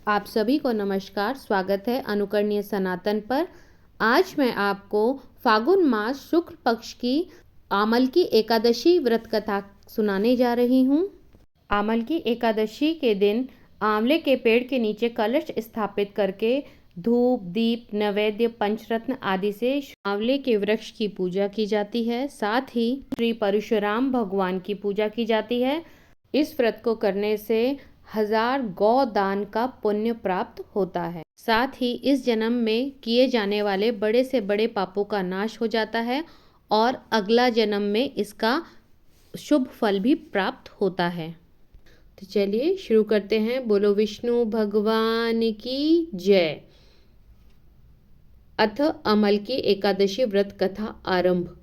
आप सभी को नमस्कार। स्वागत है अनुकरणीय सनातन पर। आज मैं आपको फागुन मास शुक्ल पक्ष की आमल की एकादशी व्रत कथा सुनाने जा रही हूँ। आमल की एकादशी के दिन आंवले के पेड़ के नीचे कलश स्थापित करके धूप, दीप, नैवेद्य, पंचरत्न आदि से आंवले के वृक्ष की पूजा की जाती है। साथ ही श्री परशुराम भगवान की पूजा की जाती है। इस व्रत को करने से 1000 गौ दान का पुण्य प्राप्त होता है। साथ ही इस जन्म में किए जाने वाले बड़े से बड़े पापों का नाश हो जाता है और अगला जन्म में इसका शुभ फल भी प्राप्त होता है। तो चलिए शुरू करते हैं। बोलो विष्णु भगवान की जय। अथ अमल की एकादशी व्रत कथा आरंभ।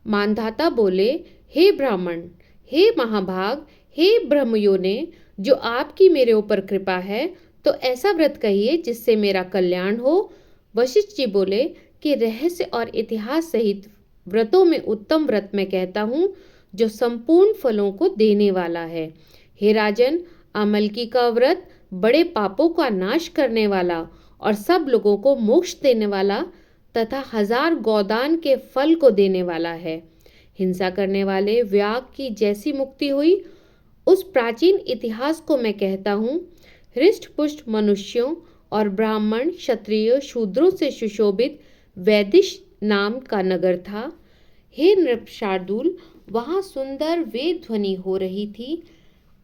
मानधाता बोले, हे ब्राह्मण, हे महाभाग, हे ब्रह्मयोने, जो आपकी मेरे ऊपर कृपा है तो ऐसा व्रत कहिए जिससे मेरा कल्याण हो। वशिष्ठ जी बोले कि रहस्य और इतिहास सहित व्रतों में उत्तम व्रत मैं कहता हूँ जो संपूर्ण फलों को देने वाला है। हे राजन, अमलकी का व्रत बड़े पापों का नाश करने वाला और सब लोगों को मोक्ष देने वाला तथा 1000 गोदान के फल को देने वाला है। हिंसा करने वाले व्याग की जैसी मुक्ति हुई, उस प्राचीन इतिहास को मैं कहता हूँ। हृष्ट पुष्ट मनुष्यों और ब्राह्मण, क्षत्रिय, शूद्रों से सुशोभित वैदिश नाम का नगर था। हे नृप शार्दूल, वहाँ सुंदर वेद ध्वनि हो रही थी।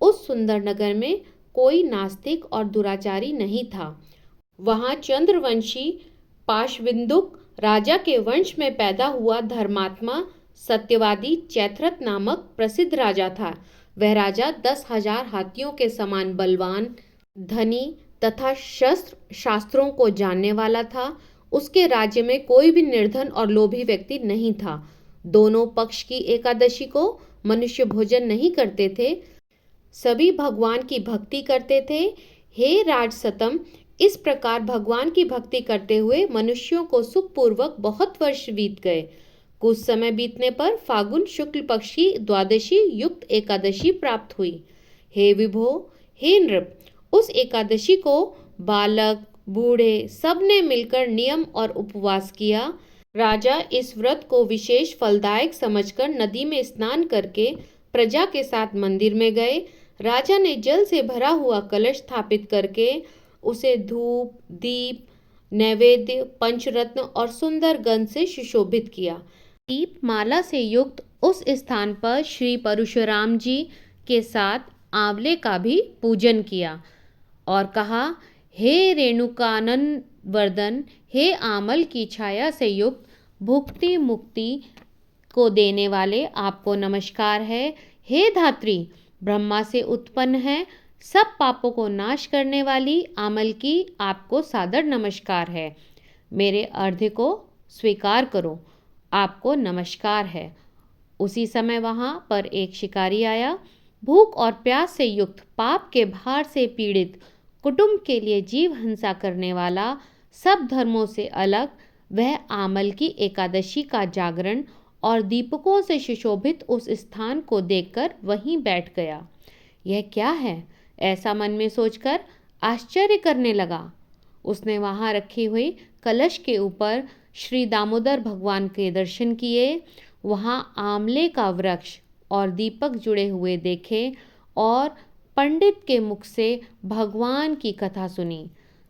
उस सुंदर नगर में कोई नास्तिक और दुराचारी नहीं था। वहाँ चंद्रवंशी पाशविंदुक राजा के वंश में पैदा हुआ धर्मात्मा सत्यवादी चैत्रथ नामक प्रसिद्ध राजा था। वह राजा 10,000 हाथियों के समान बलवान, धनी तथा शस्त्र शास्त्रों को जानने वाला था। उसके राज्य में कोई भी निर्धन और लोभी व्यक्ति नहीं था। दोनों पक्ष की एकादशी को मनुष्य भोजन नहीं करते थे, सभी भगवान की भक्ति करते थे। हे राजसतम, इस प्रकार भगवान की भक्ति करते हुए मनुष्यों को सुखपूर्वक बहुत वर्ष बीत गए। कुछ समय बीतने पर फागुन शुक्ल पक्ष की द्वादशी युक्त एकादशी प्राप्त हुई। हे विभो, हे नृप, उस एकादशी को बालक बूढ़े सब ने मिलकर नियम और उपवास किया। राजा इस व्रत को विशेष फलदायक समझकर नदी में स्नान करके प्रजा के साथ मंदिर में गए। राजा ने जल से भरा हुआ कलश स्थापित करके उसे धूप, दीप, नैवेद्य, पंचरत्न और सुंदर गंध से सुशोभित किया। दीप माला से युक्त उस स्थान पर श्री परशुराम जी के साथ आंवले का भी पूजन किया और कहा, हे रेणुकानंद वर्धन, हे आमल की छाया से युक्त भुक्ति मुक्ति को देने वाले, आपको नमस्कार है। हे धात्री, ब्रह्मा से उत्पन्न है, सब पापों को नाश करने वाली आमल की आपको सादर नमस्कार है। मेरे अर्घ्य को स्वीकार करो, आपको नमस्कार है। उसी समय वहाँ पर एक शिकारी आया। भूख और प्यास से युक्त, पाप के भार से पीड़ित, कुटुंब के लिए जीव हिंसा करने वाला, सब धर्मों से अलग, वह आमल की एकादशी का जागरण और दीपकों से सुशोभित उस स्थान को देखकर वहीं बैठ गया। यह क्या है, ऐसा मन में सोचकर आश्चर्य करने लगा। उसने वहाँ रखी हुई कलश के ऊपर श्री दामोदर भगवान के दर्शन किए, वहाँ आंवले का वृक्ष और दीपक जुड़े हुए देखे और पंडित के मुख से भगवान की कथा सुनी।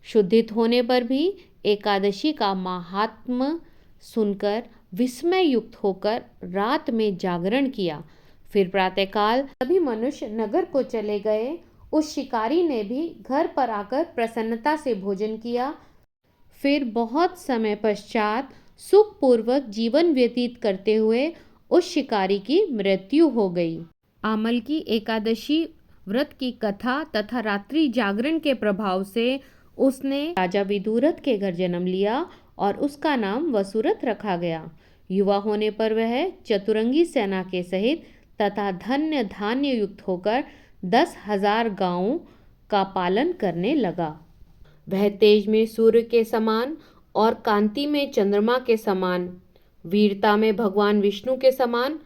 शुद्धित होने पर भी एकादशी का महात्म्य सुनकर विस्मय युक्त होकर रात में जागरण किया। फिर प्रातःकाल सभी मनुष्य नगर को चले गए। उस शिकारी ने भी घर पर आकर प्रसन्नता से भोजन किया। फिर बहुत समय पश्चात सुखपूर्वक जीवन व्यतीत करते हुए उस शिकारी की मृत्यु हो गई। आमल की एकादशी व्रत की कथा तथा रात्रि जागरण के प्रभाव से उसने राजा विदुरथ के घर जन्म लिया और उसका नाम वसुरथ रखा गया। युवा होने पर वह चतुरंगी सेना के सहित तथा धन्य धान्य युक्त होकर 10,000 गांवों का पालन करने लगा। वह तेज में सूर्य के समान और कांति में चंद्रमा के समान, वीरता में भगवान विष्णु के समान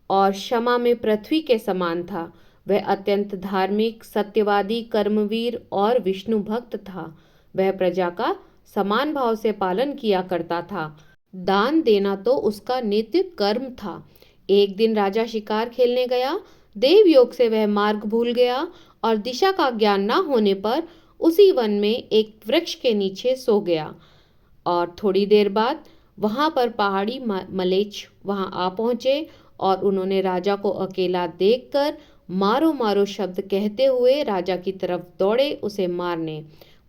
और क्षमा में पृथ्वी के समान था। वह अत्यंत धार्मिक, सत्यवादी, कर्मवीर और विष्णु भक्त था। वह प्रजा का समान भाव से पालन किया करता था। दान देना तो उसका नित्य कर्म था। एक दिन राजा शिकार खेलने गया। देव योग से वह मार्ग भूल गया और दिशा का ज्ञान न होने पर उसी वन में एक वृक्ष के नीचे सो गया। और थोड़ी देर बाद वहां पर पहाड़ी मलेच्छ वहां आ पहुंचे और उन्होंने राजा को अकेला देखकर मारो मारो शब्द कहते हुए राजा की तरफ दौड़े उसे मारने।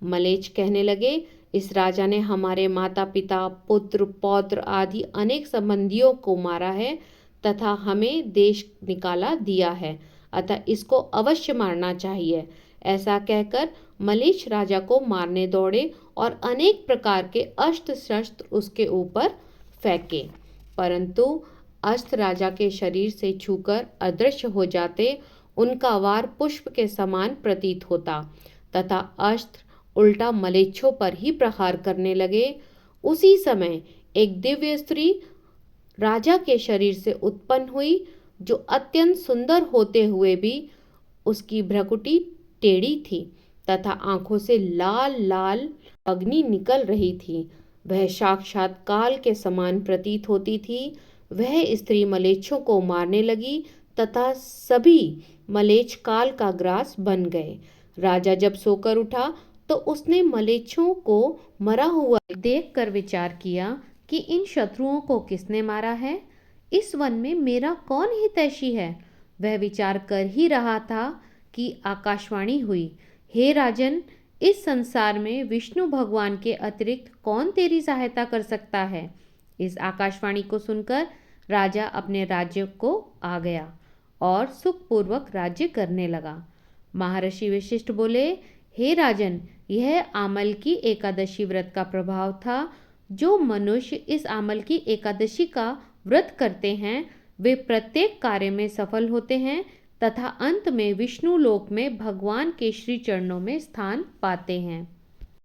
मलेच्छ कहने लगे, इस राजा ने हमारे माता पिता, पुत्र, पौत्र आदि अनेक संबंधियों को मारा है तथा हमें देश निकाला दिया है, अतः इसको अवश्य मारना चाहिए। ऐसा कहकर मलेच्छ राजा को मारने दौड़े और अनेक प्रकार के अस्त्र शस्त्र उसके ऊपर फेंके, परंतु अस्त्र राजा के शरीर से छूकर अदृश्य हो जाते। उनका वार पुष्प के समान प्रतीत होता तथा अस्त्र उल्टा मलेच्छों पर ही प्रहार करने लगे। उसी समय एक दिव्य स्त्री राजा के शरीर से उत्पन्न हुई, जो अत्यंत सुंदर होते हुए भी उसकी भ्रुकुटी टेढ़ी थी तथा आंखों से लाल लाल अग्नि निकल रही थी। वह साक्षात काल के समान प्रतीत होती थी। वह स्त्री मलेच्छों को मारने लगी तथा सभी मलेच्छ काल का ग्रास बन गए। राजा जब सोकर उठा तो उसने मलेच्छों को मरा हुआ देखकर विचार किया कि इन शत्रुओं को किसने मारा है, इस वन में मेरा कौन हितैषी है। वह विचार कर ही रहा था कि आकाशवाणी हुई, हे राजन, इस संसार में विष्णु भगवान के अतिरिक्त कौन तेरी सहायता कर सकता है। इस आकाशवाणी को सुनकर राजा अपने राज्य को आ गया और सुखपूर्वक राज्य करने लगा। महर्षि वशिष्ठ बोले, हे राजन, यह आमल की एकादशी व्रत का प्रभाव था। जो मनुष्य इस आमल की एकादशी का व्रत करते हैं वे प्रत्येक कार्य में सफल होते हैं तथा अंत में विष्णु लोक में भगवान के श्री चरणों में स्थान पाते हैं।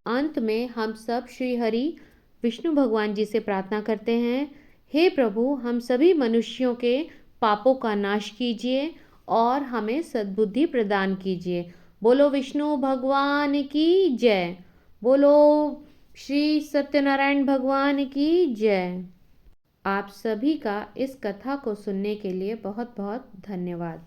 अंत में हम सब श्री हरि विष्णु भगवान जी से प्रार्थना करते हैं, हे प्रभु, हम सभी मनुष्यों के पापों का नाश कीजिए और हमें सद्बुद्धि प्रदान कीजिए। बोलो विष्णु भगवान की जय। बोलो श्री सत्यनारायण भगवान की जय। आप सभी का इस कथा को सुनने के लिए बहुत बहुत धन्यवाद।